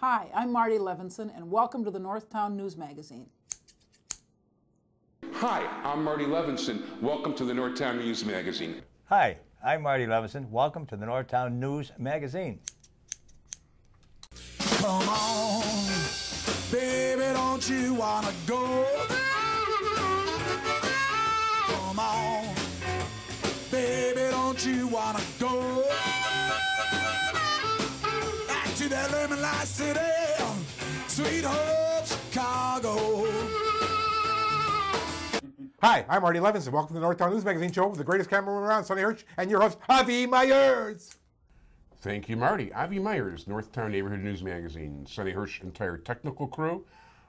Hi, I'm Marty Levinson, and welcome to the Northtown News Magazine. Hi, I'm Marty Levinson. Welcome to the Northtown News Magazine. Hi, I'm Marty Levinson. Welcome to the Northtown News Magazine. Come on, baby, don't you wanna go? Come on, baby, don't you wanna go? Back to that lemon light city, sweet home Chicago. Hi, I'm Marty Levinson. Welcome to the Northtown News Magazine show with the greatest cameraman around, Sonny Hirsch, and your host, Avi Myers. Thank you, Marty. Avi Myers, Northtown Neighborhood News Magazine. Sonny Hirsch, entire technical crew.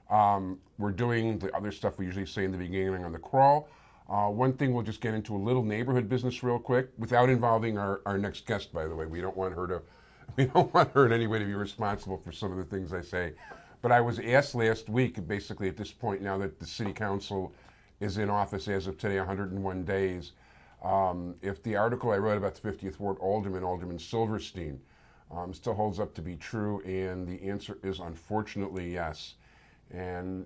We're doing the other stuff we usually say in the beginning on the crawl. One thing, we'll just get into a little neighborhood business real quick, without involving our next guest, by the way. We don't want her in any way to be responsible for some of the things I say. But I was asked last week, basically at this point now that the city council is in office as of today, 101 days, if the article I wrote about the 50th Ward Alderman Silverstein, still holds up to be true, and the answer is unfortunately yes. And,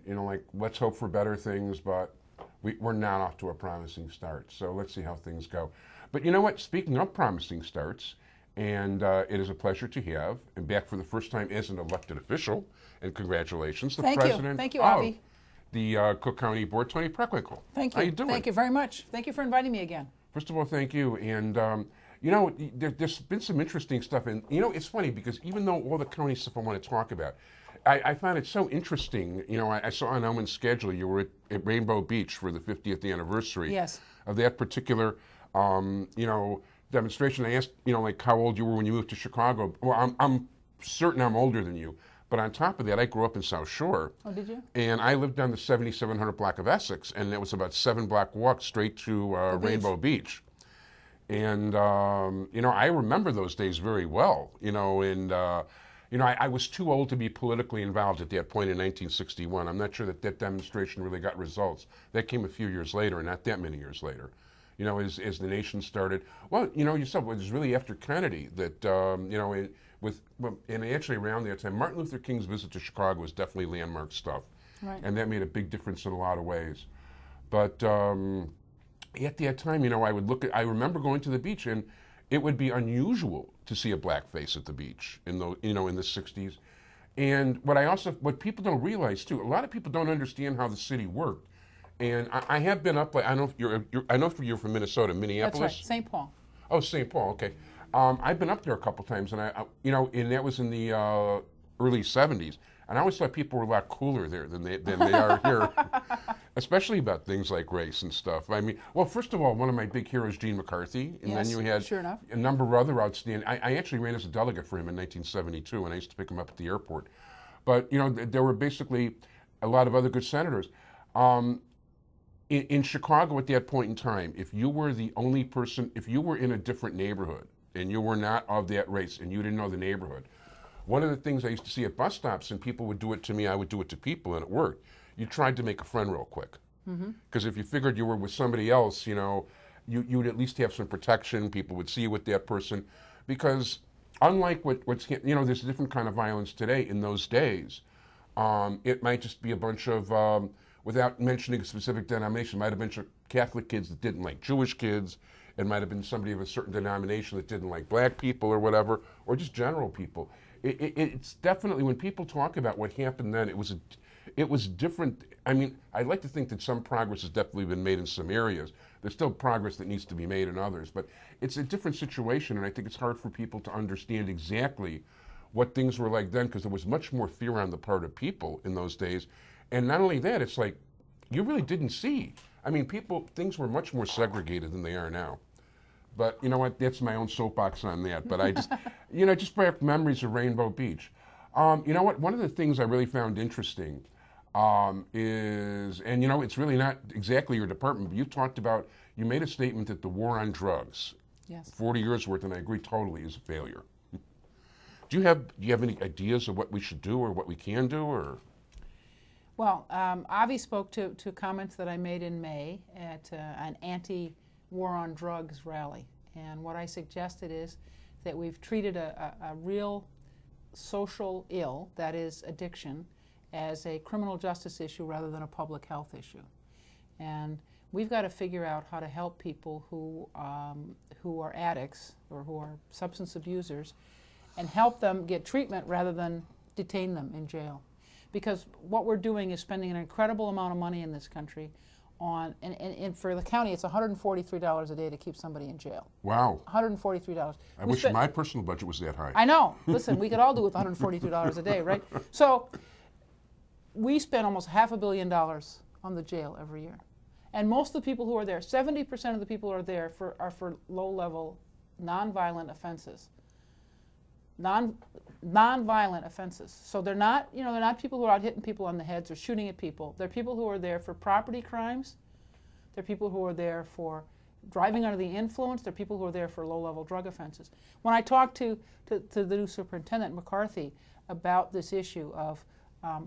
let's hope for better things, but we're not off to a promising start. So let's see how things go. But you know what? Speaking of promising starts, and it is a pleasure to have, and back for the first time as an elected official, and congratulations, the president Thank you, Avi. The Cook County Board, Toni Preckwinkle. Thank you. How you doing? Thank you very much. Thank you for inviting me again. First of all, thank you. And, there's been some interesting stuff. And, it's funny because even though all the county stuff I want to talk about, I found it so interesting. I saw on Elman's schedule you were at Rainbow Beach for the 50th anniversary of that particular, demonstration. I asked, how old you were when you moved to Chicago. Well, I'm certain I'm older than you. But on top of that, I grew up in South Shore. Oh, did you? And I lived down the 7700 block of Essex, and it was about 7-block walk straight to Rainbow Beach. And, I remember those days very well, I was too old to be politically involved at that point in 1961. I'm not sure that demonstration really got results. That came a few years later, and not that many years later. As the nation started. Well, yourself, it was really after Kennedy that, and actually around that time, Martin Luther King's visit to Chicago was definitely landmark stuff. Right. And that made a big difference in a lot of ways. But at that time, I remember going to the beach, and it would be unusual to see a black face at the beach in the 60s. And what people don't realize too, a lot of people don't understand how the city worked. And I have been up, I know you're from Minnesota, Minneapolis. That's right, St. Paul. Oh, St. Paul, okay. I've been up there a couple times, and and that was in the early 70s. And I always thought people were a lot cooler there than they are here, especially about things like race and stuff. I mean, well, first of all, one of my big heroes, Gene McCarthy, and then you had sure enough. a number of other outstanding. I actually ran as a delegate for him in 1972, and I used to pick him up at the airport. But there were basically a lot of other good senators. In Chicago at that point in time, if you were the only person, if you were in a different neighborhood and you were not of that race and you didn't know the neighborhood, one of the things I used to see at bus stops, and people would do it to me, I would do it to people, and it worked. You tried to make a friend real quick. Because if you figured you were with somebody else, you'd at least have some protection. People would see you with that person. Because unlike there's a different kind of violence today. In those days, it might just be a bunch of, without mentioning a specific denomination, might have been Catholic kids that didn't like Jewish kids. It might have been somebody of a certain denomination that didn't like black people or whatever, or just general people. It's definitely, when people talk about what happened then, it was different. I mean, I'd like to think that some progress has definitely been made in some areas. There's still progress that needs to be made in others, but it's a different situation, and I think it's hard for people to understand exactly what things were like then, because there was much more fear on the part of people in those days. And not only that, it's like, you really didn't see. I mean, things were much more segregated than they are now. But you know what, that's my own soapbox on that. But I just, just bring up memories of Rainbow Beach. You know what, one of the things I really found interesting is, and it's really not exactly your department, but you made a statement that the war on drugs, 40 years worth, and I agree totally, is a failure. Do you have any ideas of what we should do or what we can do, or? Well, Avi spoke to comments that I made in May at an anti-war on drugs rally. And what I suggested is that we've treated a real social ill, that is addiction, as a criminal justice issue rather than a public health issue. And we've got to figure out how to help people who are addicts or who are substance abusers and help them get treatment rather than detain them in jail. Because what we're doing is spending an incredible amount of money in this country on, and for the county, it's $143 a day to keep somebody in jail. Wow. $143. I wish my personal budget was that high. I know. Listen, we could all do with $142 a day, right? So we spend almost $500 million on the jail every year. And most of the people who are there, 70% of the people who are there are for low-level, nonviolent offenses. Nonviolent offenses. So they're not, they're not people who are out hitting people on the heads or shooting at people. They're people who are there for property crimes. They're people who are there for driving under the influence. They're people who are there for low-level drug offenses. When I talked to the new superintendent, McCarthy, about this issue of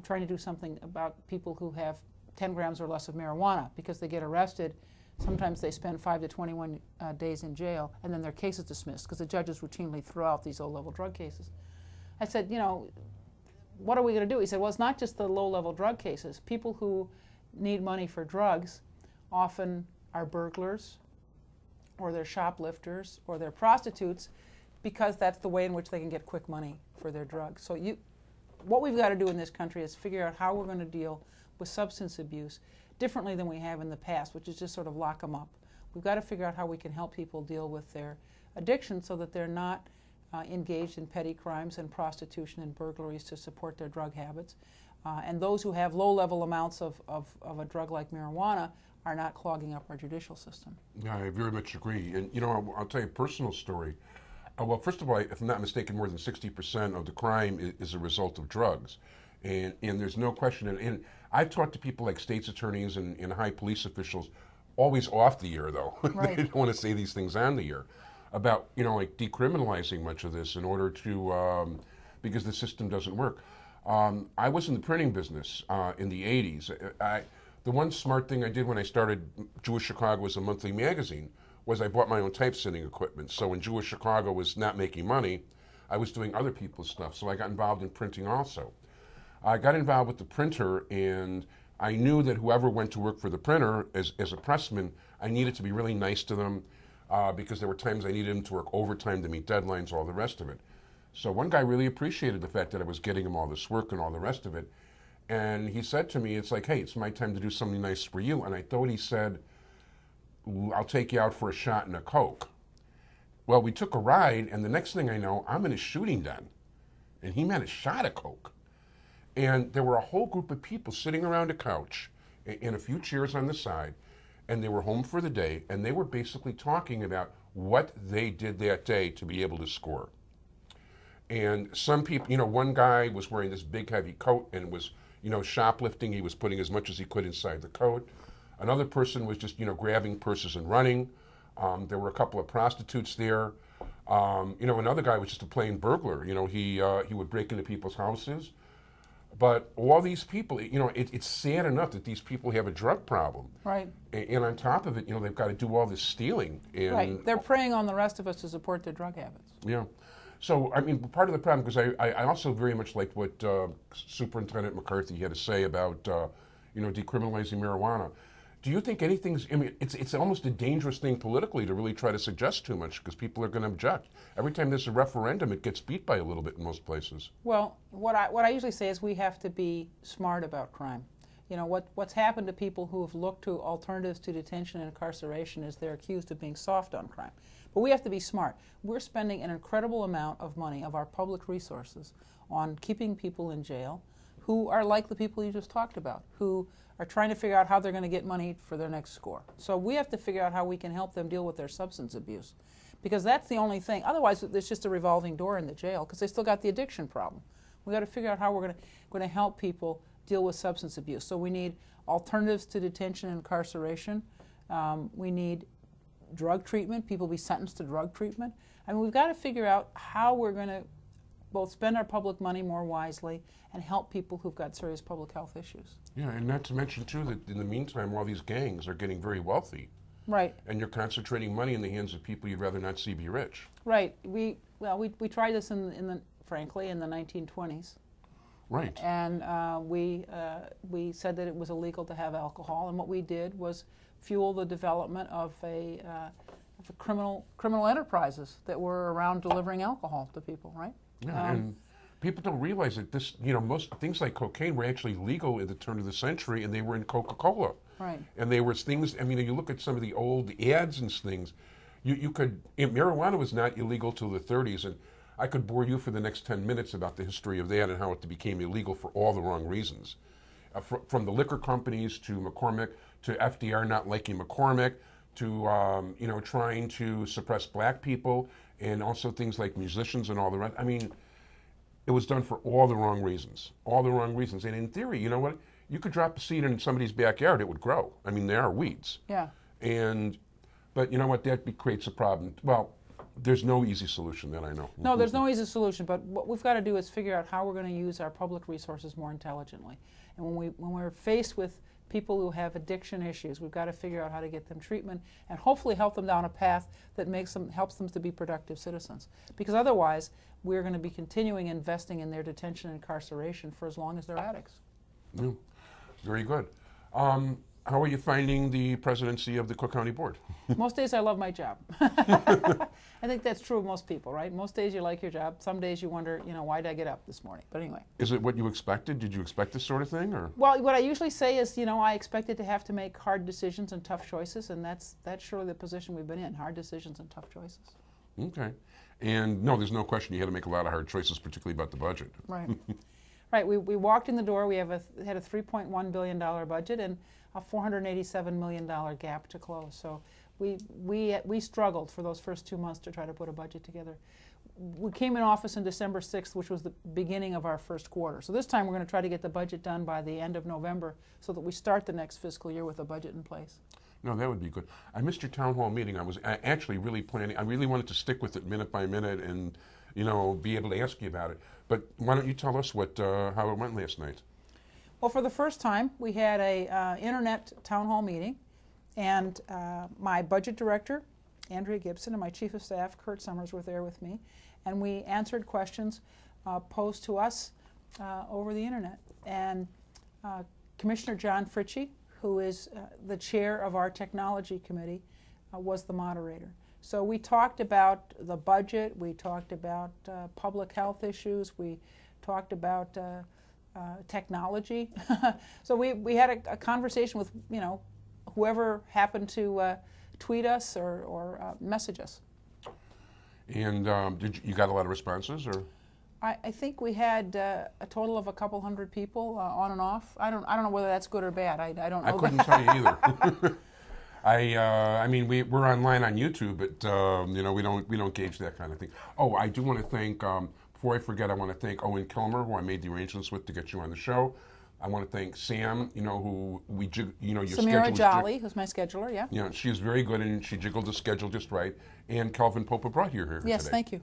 trying to do something about people who have 10 grams or less of marijuana because they get arrested, sometimes they spend 5 to 21 days in jail, and then their case is dismissed because the judges routinely throw out these low-level drug cases. I said, what are we going to do? He said, well, it's not just the low-level drug cases. People who need money for drugs often are burglars, or they're shoplifters, or they're prostitutes, because that's the way in which they can get quick money for their drugs. So what we've got to do in this country is figure out how we're going to deal with substance abuse differently than we have in the past, which is just sort of lock them up. We've got to figure out how we can help people deal with their addiction so that they're not engaged in petty crimes and prostitution and burglaries to support their drug habits. And those who have low-level amounts of a drug like marijuana are not clogging up our judicial system. Yeah, I very much agree. And, I'll tell you a personal story. Well, first of all, if I'm not mistaken, more than 60% of the crime is a result of drugs. And there's no question. And I've talked to people like state's attorneys and high police officials, always off the air, though. Right. They don't want to say these things on the air, about, like decriminalizing much of this in order to, because the system doesn't work. I was in the printing business in the 80s. The one smart thing I did when I started Jewish Chicago as a monthly magazine was I bought my own typesetting equipment. So when Jewish Chicago was not making money, I was doing other people's stuff. So I got involved in printing also. I got involved with the printer, and I knew that whoever went to work for the printer as a pressman, I needed to be really nice to them because there were times I needed them to work overtime to meet deadlines, all the rest of it. So one guy really appreciated the fact that I was getting him all this work and all the rest of it. And he said to me, it's like, hey, it's my time to do something nice for you. And I thought he said, I'll take you out for a shot and a Coke. Well, we took a ride, and the next thing I know, I'm in a shooting den. And he meant a shot of Coke. And there were a whole group of people sitting around a couch and a few chairs on the side, and they were home for the day, and they were basically talking about what they did that day to be able to score. And some people, one guy was wearing this big heavy coat and was, shoplifting. He was putting as much as he could inside the coat. Another person was just, grabbing purses and running. There were a couple of prostitutes there. Another guy was just a plain burglar. He would break into people's houses. But all these people, it's sad enough that these people have a drug problem. Right. And on top of it, they've got to do all this stealing. And right. They're preying on the rest of us to support their drug habits. Yeah. So, part of the problem, because I also very much liked what Superintendent McCarthy had to say about, decriminalizing marijuana. Do you think anything's, it's almost a dangerous thing politically to really try to suggest too much because people are going to object. Every time there's a referendum, it gets beat by a little bit in most places. Well, what I usually say is we have to be smart about crime. What's happened to people who have looked to alternatives to detention and incarceration is they're accused of being soft on crime. But we have to be smart. We're spending an incredible amount of money, of our public resources, on keeping people in jail who are like the people you just talked about, who are trying to figure out how they're going to get money for their next score. So we have to figure out how we can help them deal with their substance abuse, because that's the only thing. Otherwise, there's just a revolving door in the jail because they still got the addiction problem. We've got to figure out how we're going to help people deal with substance abuse. So we need alternatives to detention and incarceration. We need drug treatment, people be sentenced to drug treatment. We've got to figure out how we're going to both spend our public money more wisely and help people who've got serious public health issues. Yeah, and not to mention, too, that in the meantime, all these gangs are getting very wealthy. Right. And you're concentrating money in the hands of people you'd rather not see be rich. Right. We tried this frankly, in the 1920s. Right. And we said that it was illegal to have alcohol, and what we did was fuel the development of criminal enterprises that were around delivering alcohol to people, right? Yeah, and people don't realize that this, most things like cocaine were actually legal at the turn of the century, and they were in Coca-Cola. Right. And they were things, you look at some of the old ads and things, marijuana was not illegal till the 30s, and I could bore you for the next 10 minutes about the history of that and how it became illegal for all the wrong reasons. From the liquor companies to McCormick, to FDR not liking McCormick, to trying to suppress black people, and also things like musicians and all the rest. It was done for all the wrong reasons. All the wrong reasons. And in theory, you know what? You could drop a seed in somebody's backyard, it would grow. They are weeds. Yeah. But you know what? That creates a problem. Well, there's no easy solution that I know. No, there's no easy solution, but what we've got to do is figure out how we're going to use our public resources more intelligently. And when we're faced with people who have addiction issues, we've got to figure out how to get them treatment and hopefully help them down a path that helps them to be productive citizens. Because otherwise, we're going to be continuing investing in their detention and incarceration for as long as they're addicts. Yeah. Very good. How are you finding the presidency of the Cook County Board? Most days I love my job. I think that's true of most people, right? Most days you like your job. Some days you wonder, why did I get up this morning? But anyway. Is it what you expected? Did you expect this sort of thing, or? Well, what I usually say is, I expected to have to make hard decisions and tough choices, and that's surely the position we've been in, hard decisions and tough choices. Okay. And no, there's no question you had to make a lot of hard choices, particularly about the budget. Right. Right. We walked in the door. We had a $3.1 billion budget and a $487 million gap to close. So we struggled for those first 2 months to try to put a budget together. We came in office on December 6th, which was the beginning of our first quarter. So this time we're going to try to get the budget done by the end of November so that we start the next fiscal year with a budget in place. No, that would be good. I missed your town hall meeting. I was actually really planning. I really wanted to stick with it minute by minute and, be able to ask you about it. But why don't you tell us how it went last night? Well, for the first time, we had a internet town hall meeting, and my budget director, Andrea Gibson, and my chief of staff, Kurt Summers, were there with me, and we answered questions posed to us over the internet. And Commissioner John Fritchie, who is the chair of our technology committee, was the moderator. So we talked about the budget, we talked about public health issues, we talked about technology. So we had a conversation with whoever happened to tweet us or message us. And you got a lot of responses, or? I think we had a total of a couple hundred people on and off. I don't know whether that's good or bad. I don't know. I couldn't tell you either. We're online on YouTube, but we don't gauge that kind of thing. Oh, I do want to thank. Before I forget, I want to thank Owen Kilmer, who I made the arrangements with to get you on the show. I want to thank Sam, who your Samira Jolly, who's my scheduler, yeah. Yeah, she's very good, and she jiggled the schedule just right. And Calvin Popa brought you here Yes, today. thank you.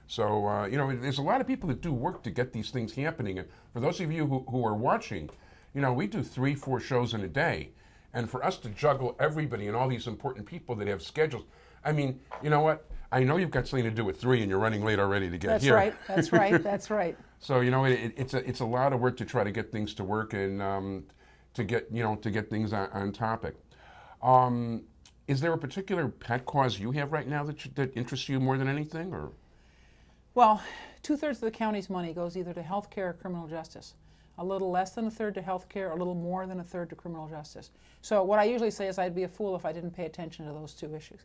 So, there's a lot of people that do work to get these things happening. And for those of you who are watching, we do 3-4 shows in a day. And for us to juggle everybody and all these important people that have schedules, you know what? I know you've got something to do with 3 and you're running late already to get here. That's right, that's right. So, it's a lot of work to try to get things to work and to get things on topic. Is there a particular pet cause you have right now that interests you more than anything, or? Well, 2/3 of the county's money goes either to health care or criminal justice. A little less than 1/3 to health care, a little more than 1/3 to criminal justice. So what I usually say is I'd be a fool if I didn't pay attention to those two issues.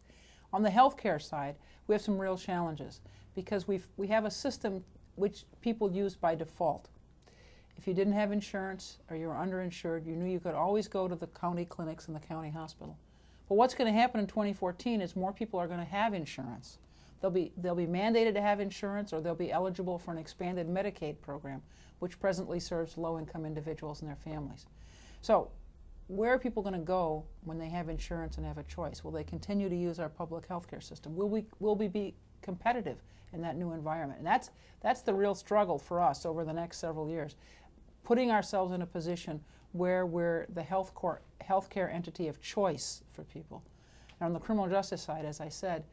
On the health care side, we have some real challenges because we have a system which people use by default. If you didn't have insurance or you were underinsured, you knew you could always go to the county clinics and the county hospital. But what's going to happen in 2014 is more people are going to have insurance. They'll be mandated to have insurance, or they'll be eligible for an expanded Medicaid program, which presently serves low-income individuals and their families. So where are people going to go when they have insurance and have a choice? Will they continue to use our public health care system? Will we be competitive in that new environment? And that's the real struggle for us over the next several years, putting ourselves in a position where we're the healthcare entity of choice for people. And on the criminal justice side, as I said,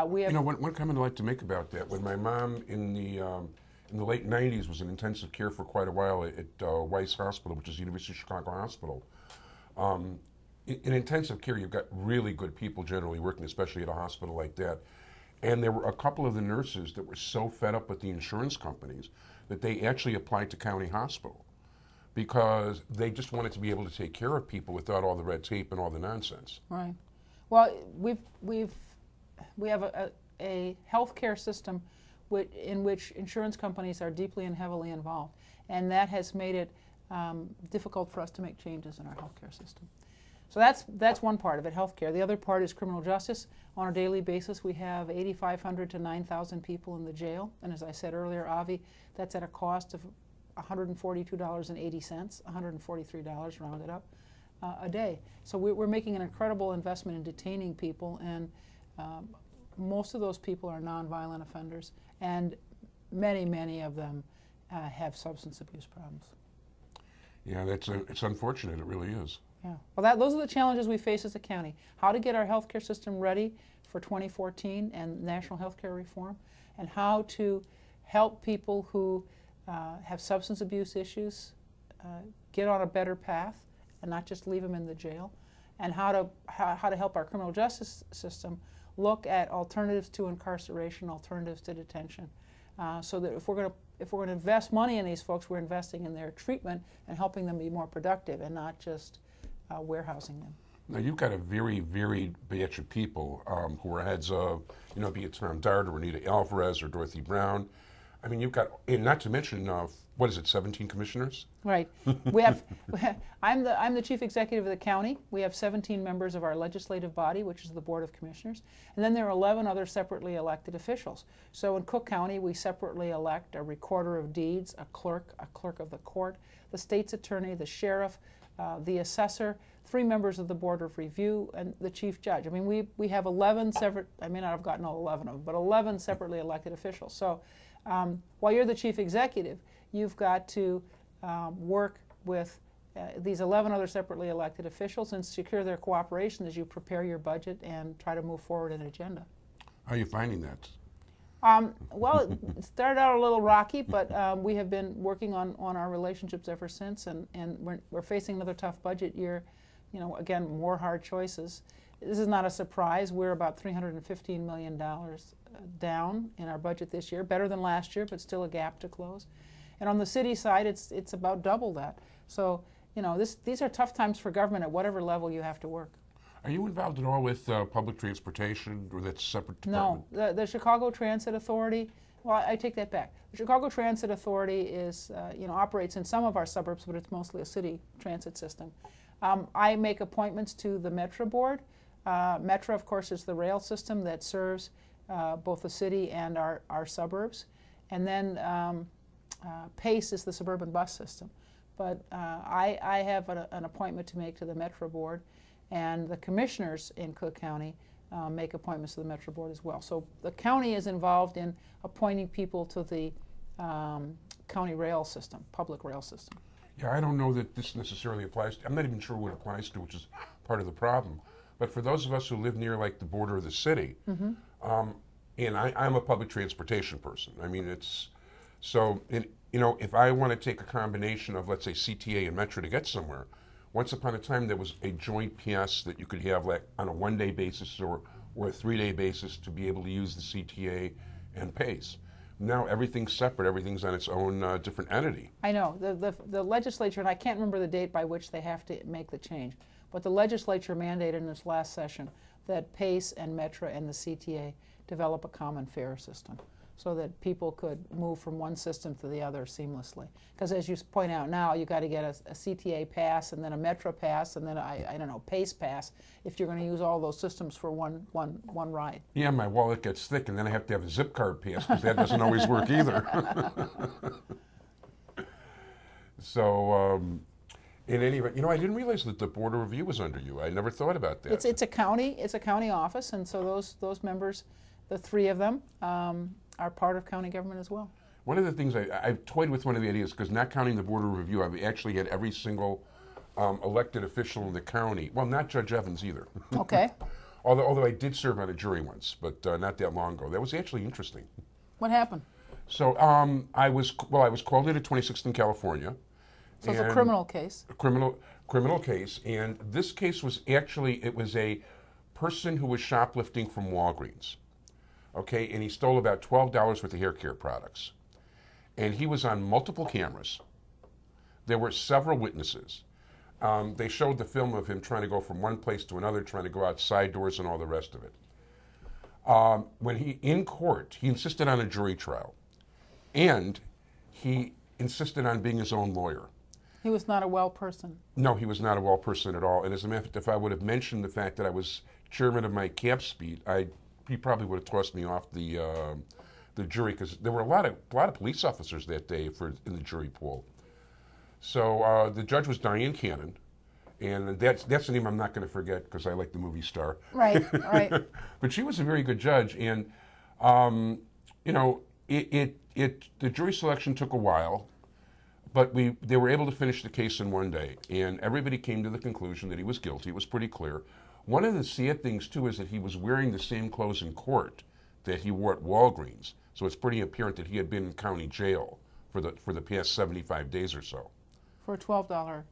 we have... One comment I'd like to make about that, when my mom in in the late 90s was in intensive care for quite a while at Weiss Hospital, which is the University of Chicago Hospital. In intensive care, you've got really good people generally working, especially at a hospital like that. And there were a couple of the nurses that were so fed up with the insurance companies that they actually applied to county hospital because they just wanted to be able to take care of people without all the red tape and all the nonsense. Right. Well, we have a healthcare system in which insurance companies are deeply and heavily involved, and that has made it difficult for us to make changes in our healthcare system. So that's one part of it, healthcare. The other part is criminal justice. On a daily basis, we have 8,500 to 9,000 people in the jail, and as I said earlier, Avi, that's at a cost of $142.80, $143 rounded up a day. So we're making an incredible investment in detaining people, and most of those people are nonviolent offenders, and many of them have substance abuse problems. Yeah, it's unfortunate. It really is. Yeah. Well, those are the challenges we face as a county. How to get our healthcare system ready for 2014 and national healthcare reform, and how to help people who have substance abuse issues get on a better path and not just leave them in the jail, and how to help our criminal justice system look at alternatives to incarceration, alternatives to detention, so that if we're going to invest money in these folks, we're investing in their treatment and helping them be more productive and not just warehousing them. Now, you've got a very varied batch of people who are heads of, be it Tom Dart or Anita Alvarez or Dorothy Brown. I mean, you've got, and not to mention, what is it, 17 commissioners? Right. I'm the chief executive of the county. We have 17 members of our legislative body, which is the Board of Commissioners. And then there are 11 other separately elected officials. So in Cook County, we separately elect a recorder of deeds, a clerk of the court, the state's attorney, the sheriff, the assessor, 3 members of the Board of Review, and the chief judge. I mean, we have 11 separate, I may not have gotten all 11 of them, but 11 separately elected officials. So while you're the chief executive, you've got to work with these 11 other separately elected officials and secure their cooperation as you prepare your budget and try to move forward an agenda. How are you finding that? Well, it started out a little rocky, but we have been working on our relationships ever since, and we're facing another tough budget year. Again, more hard choices. This is not a surprise. We're about $315 million down in our budget this year, better than last year, but still a gap to close. And on the city side, it's about double that. So, these are tough times for government at whatever level you have to work. Are you involved at all with public transportation, or that's a separate department? No, the Chicago Transit Authority, well, I take that back. The Chicago Transit Authority is, operates in some of our suburbs, but it's mostly a city transit system. I make appointments to the Metro Board. Metro, of course, is the rail system that serves both the city and our suburbs. And then PACE is the suburban bus system. But I have an appointment to make to the Metro Board, and the commissioners in Cook County make appointments to the Metro Board as well. So the county is involved in appointing people to the county rail system, public rail system. Yeah, I don't know that this necessarily applies to, I'm not even sure what it applies to, which is part of the problem. But for those of us who live near like the border of the city, and I'm a public transportation person. I mean, if I want to take a combination of, let's say, CTA and Metro to get somewhere, once upon a time there was a joint PS that you could have like on a 1-day basis or a 3-day basis to be able to use the CTA and PACE. Now everything's separate, everything's on its own different entity. I know, the legislature, and I can't remember the date by which they have to make the change, but the legislature mandated in its last session that PACE and Metro and the CTA develop a common fare system so that people could move from one system to the other seamlessly. Because as you point out now, you've got to get a CTA pass and then a Metro pass and then I don't know, PACE pass if you're going to use all those systems for one ride. Yeah, my wallet gets thick and then I have to have a zip card pass because that doesn't always work either. So, in any event, I didn't realize that the Board of Review was under you. I never thought about that. It's a county office, and so those members, the 3 of them, are part of county government as well. One of the things I've toyed with one of the ideas, because not counting the Board of Review, I've actually had every single elected official in the county. Well, not Judge Evans either. Okay. although I did serve on a jury once, but not that long ago. That was actually interesting. What happened? So I was called into 26th in California. So it's a criminal case. A criminal case, and this case was actually, it was a person who was shoplifting from Walgreens. Okay, and he stole about $12 worth of hair care products. And he was on multiple cameras. There were several witnesses. They showed the film of him trying to go from one place to another, trying to go out side doors and all the rest of it. When in court, he insisted on a jury trial. And he insisted on being his own lawyer. He was not a well person. No, he was not a well person at all. And as a matter of fact, if I would have mentioned the fact that I was chairman of my CAPS beat, he probably would have tossed me off the jury, because there were a lot of police officers that day in the jury pool. So the judge was Diane Cannon, and that's the name I'm not going to forget because I like the movie star. Right, right. But she was a very good judge, and you know, the jury selection took a while, but they were able to finish the case in one day, and everybody came to the conclusion that he was guilty. It was pretty clear. One of the sad things too is that he was wearing the same clothes in court that he wore at Walgreens, so it's pretty apparent that he had been in county jail for the past 75 days or so. For a $12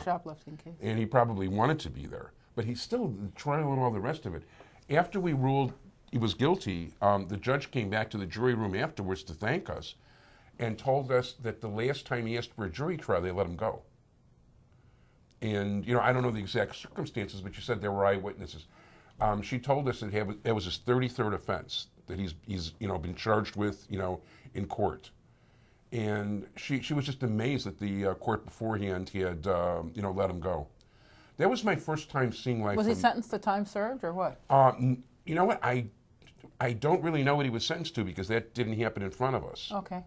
shoplifting case. And he probably wanted to be there. But he's still, the trial and all the rest of it. After we ruled he was guilty, the judge came back to the jury room afterwards to thank us and told us that the last time he asked for a jury trial, they let him go. And, you know, I don't know the exact circumstances, but she said there were eyewitnesses. She told us that it was his 33rd offense that he's you know, been charged with, you know, in court. And she was just amazed that the court beforehand had, you know, let him go. That was my first time seeing life. Was he sentenced to time served or what? You know what? I don't really know what he was sentenced to because that didn't happen in front of us. Okay.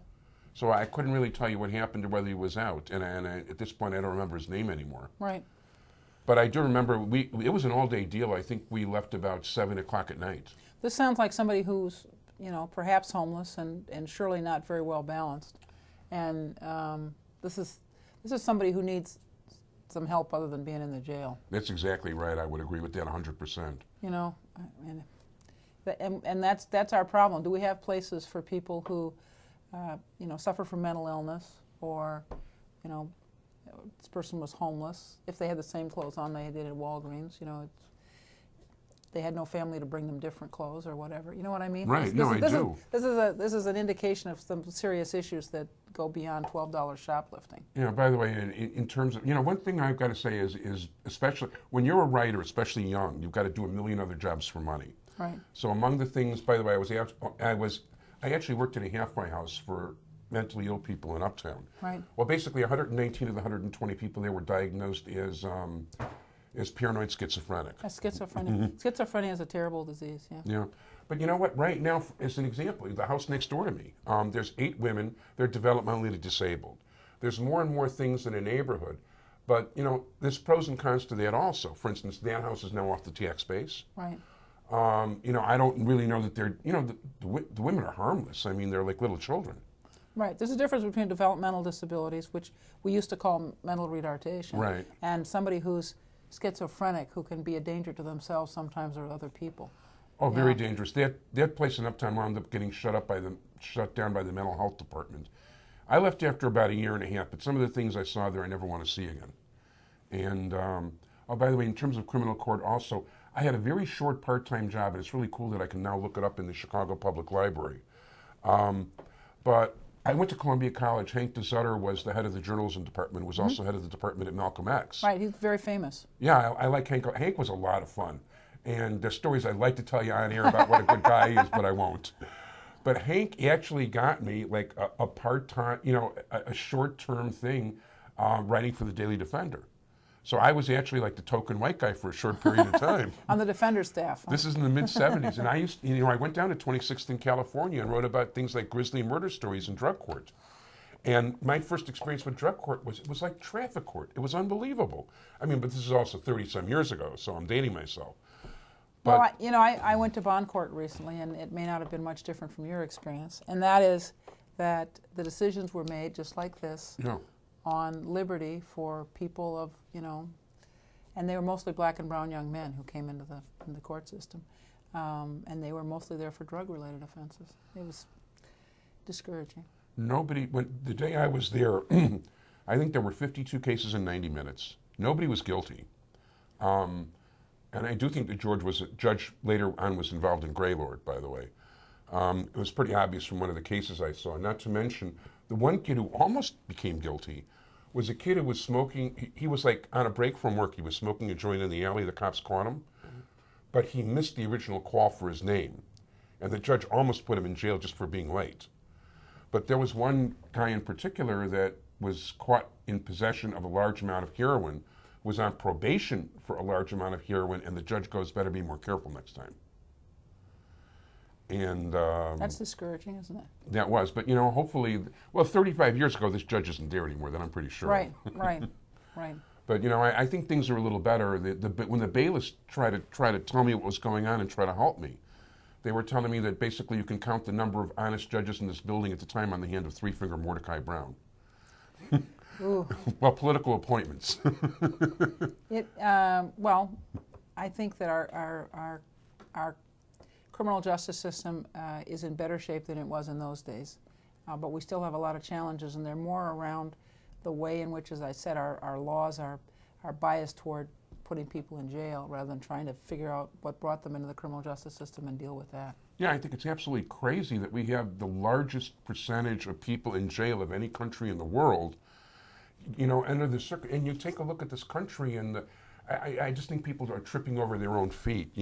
So I couldn't really tell you what happened or whether he was out. And at this point, I don't remember his name anymore. Right. But I do remember it was an all-day deal. I think we left about 7 o'clock at night. This sounds like somebody who's, you know, perhaps homeless and surely not very well balanced. And this is somebody who needs some help other than being in the jail. That's exactly right. I would agree with that 100%. You know, and that's our problem. Do we have places for people who, you know, suffer from mental illness, or, you know, this person was homeless? If they had the same clothes on they did at Walgreens, you know, they had no family to bring them different clothes or whatever. You know what I mean? Right. I do. This is an indication of some serious issues that go beyond $12 shoplifting. Yeah. By the way, in terms of, you know, one thing I've got to say is especially when you're a writer, especially young, you've got to do a million other jobs for money. Right. So among the things, by the way, I actually worked in a halfway house for mentally ill people in Uptown. Right. Well, basically, 119 of the 120 people there were diagnosed as paranoid schizophrenic. Schizophrenia. Schizophrenia is a terrible disease, yeah. Yeah. But you know what? Right now, as an example, the house next door to me, there's 8 women. They're developmentally disabled. There's more and more things in a neighborhood. But, you know, there's pros and cons to that also. For instance, that house is now off the tax base. Right. You know, I don't really know that they're, you know, the women are harmless. I mean, they're like little children. Right. There's a difference between developmental disabilities, which we used to call mental retardation, right, and somebody who's schizophrenic, who can be a danger to themselves sometimes or other people. Oh, very dangerous. That place in Uptown wound up getting shut down by the mental health department. I left after about 1.5 years, but some of the things I saw there I never want to see again. And, oh, by the way, in terms of criminal court also, I had a very short part-time job, and it's really cool that I can now look it up in the Chicago Public Library. But I went to Columbia College. Hank DeZutter was the head of the journalism department, was also head of the department at Malcolm X. Right, he's very famous. Yeah, I like Hank. Hank was a lot of fun. And there's stories I'd like to tell you on air about what a good guy he is, but I won't. But Hank actually got me like a part-time, you know, a short-term thing writing for the Daily Defender. So I was actually like the token white guy for a short period of time. On the Defender staff. Huh? This is in the mid-'70s. And I used, you know, I went down to 26th in California and wrote about things like grisly murder stories in drug court. And my first experience with drug court was like traffic court. It was unbelievable. I mean, but this is also 30-some years ago, so I'm dating myself. But, well, you know, I went to bond court recently, and it may not have been much different from your experience. And that is that the decisions were made just like this. Yeah. On liberty for people of, you know, and they were mostly black and brown young men who came into the court system, and they were mostly there for drug-related offenses. discouraging. Nobody, the day I was there, I think there were 52 cases in 90 minutes. Nobody was guilty. And I do think that Judge later on was involved in Greylord, by the way. It was pretty obvious from one of the cases I saw. Not to mention, the one kid who almost became guilty was a kid who was smoking. He was like on a break from work. He was smoking a joint in the alley. The cops caught him. But he missed the original call for his name. And the judge almost put him in jail just for being late. But there was one guy in particular that was caught in possession of a large amount of heroin, was on probation for a large amount of heroin, and the judge goes, better be more careful next time. And that's discouraging, isn't it? that was, but hopefully, well, 35 years ago, this judge isn't there anymore, then I'm pretty sure. Right. But I think things are a little better. When the bailiffs try to tell me what was going on and try to help me, they were telling me that basically you can count the number of honest judges in this building at the time on the hand of three-finger Mordecai Brown. Ooh. Well, political appointments. Well, I think that our criminal justice system is in better shape than it was in those days, but we still have a lot of challenges, and they're more around the way in which, as I said, our laws are biased toward putting people in jail rather than trying to figure out what brought them into the criminal justice system and deal with that. Yeah, I think it's absolutely crazy that we have the largest percentage of people in jail of any country in the world. And you take a look at this country, and I just think people are tripping over their own feet.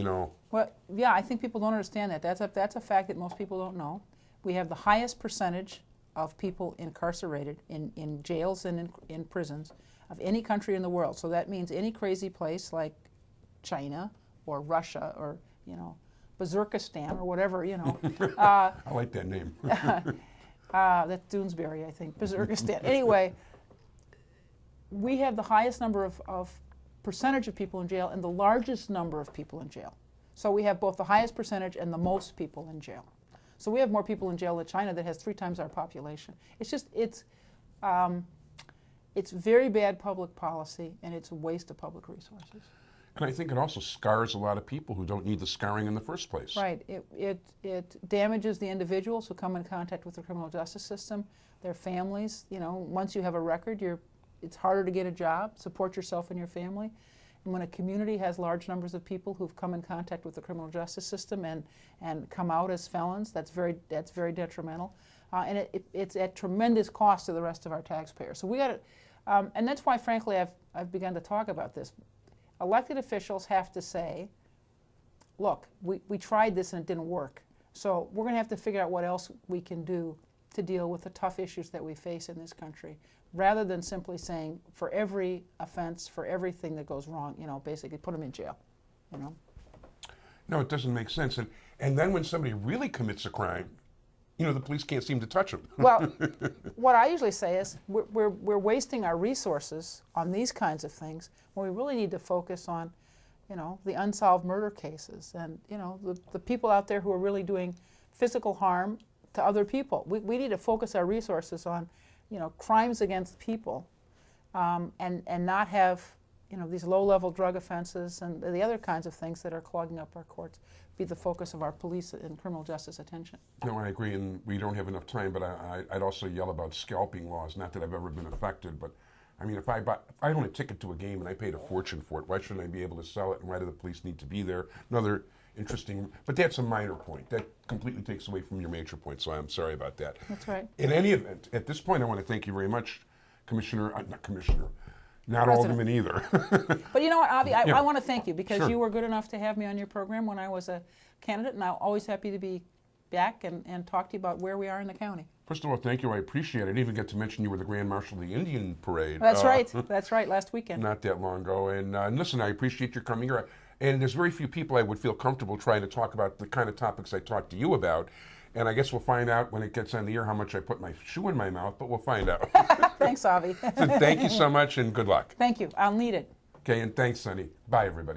Well, yeah, I think people don't understand that. That's a fact that most people don't know. We have the highest percentage of people incarcerated in jails and in prisons of any country in the world. So that means any crazy place like China or Russia or, Bazurkistan or whatever, I like that name. That's Doonesbury, I think, Bazurkistan. Anyway, we have the highest number of percentage of people in jail and the largest number of people in jail. So we have both the highest percentage and the most people in jail. So we have more people in jail than China that has 3 times our population. It's very bad public policy, and it's a waste of public resources. And I think it also scars a lot of people who don't need the scarring in the first place. Right. It damages the individuals who come in contact with the criminal justice system, their families. Once you have a record, it's harder to get a job, support yourself and your family. And when a community has large numbers of people who've come in contact with the criminal justice system and come out as felons, that's very detrimental. And it's at tremendous cost to the rest of our taxpayers. So we got to, and that's why, frankly, I've begun to talk about this. Elected officials have to say, look, we tried this and it didn't work. So we're going to have to figure out what else we can do to deal with the tough issues that we face in this country, rather than simply saying for every offense, for everything that goes wrong, basically put them in jail, No, it doesn't make sense. And then when somebody really commits a crime, the police can't seem to touch them. Well, what I usually say is we're wasting our resources on these kinds of things when we really need to focus on, the unsolved murder cases and, the people out there who are really doing physical harm to other people. We need to focus our resources on, crimes against people and not have, these low-level drug offenses and the other kinds of things that are clogging up our courts be the focus of our police and criminal justice attention. No, I agree, and we don't have enough time, but I'd also yell about scalping laws. Not that I've ever been affected, but I mean, if I own a ticket to a game and I paid a fortune for it, why shouldn't I be able to sell it, and why do the police need to be there? Another interesting, but that's a minor point. That completely takes away from your major point, so I'm sorry about that. That's right. In any event, at this point, I want to thank you very much, not President. Alderman either. But you know what, Avi, Yeah. I want to thank you because Sure. you were good enough to have me on your program when I was a candidate, and I'm always happy to be back and talk to you about where we are in the county. First of all, thank you. I appreciate it. I didn't even get to mention you were the Grand Marshal of the Indian Parade. That's right. That's right, last weekend. Not that long ago. And listen, I appreciate your coming here. And there's very few people I would feel comfortable trying to talk about the kind of topics I talked to you about. And I guess we'll find out when it gets on the air how much I put my shoe in my mouth, but we'll find out. Thanks, Avi. Thank you so much, and good luck. Thank you. I'll need it. Okay, and thanks, Sonny. Bye, everybody.